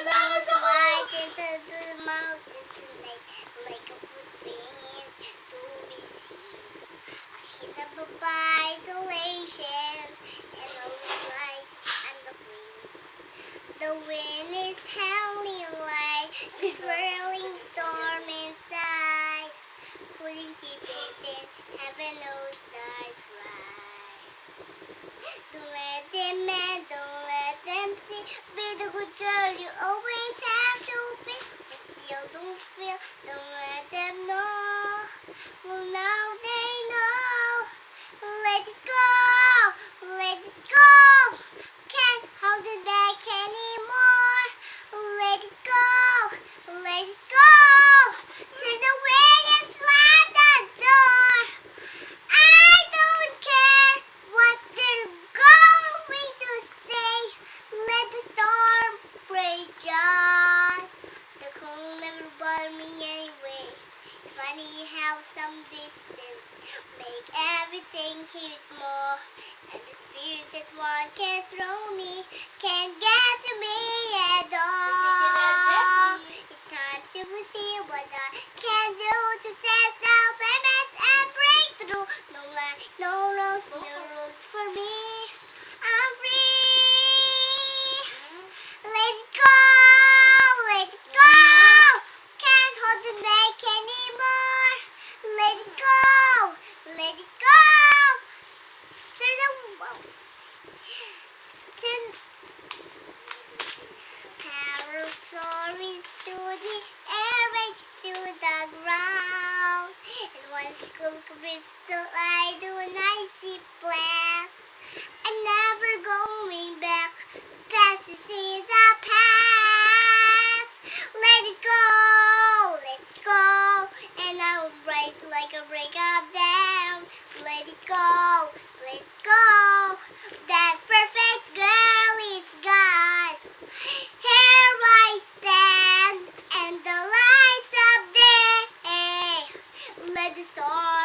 nose white into the mouth into like a footprint to be seen. A hint of a violation and all the lights and the wind. The wind is howling like a swirling storm inside. Couldn't keep it in, heaven knows that's right. Don't let them in, don't let them see. Be the good girl you always have to be. But still don't feel, don't let them know. Well now they know. Let it go, let it go. Can't hold it back anymore. Let it go, let it go. Turn away and slam the door. I don't care what they're going to say. Let the storm break John. The cold never bothered me anyway. It's funny how some distance make everything here small. And the fears that one can throw me can't get to me at all. It's time to see what I can do to test out limits and break through. No lie, no rules for me. I'm free. Let it go, let it go. Can't hold it back anymore. Let it go, let it go. Turn power glories to the air, rage to the ground. And one school crystal I do an icy blast. I'm never going back. Past is in the past. Let it go, and I'll rise like a breakup down. Let it go, let it go. That perfect girl is gone. Here I stand, and the lights of day. Let the storm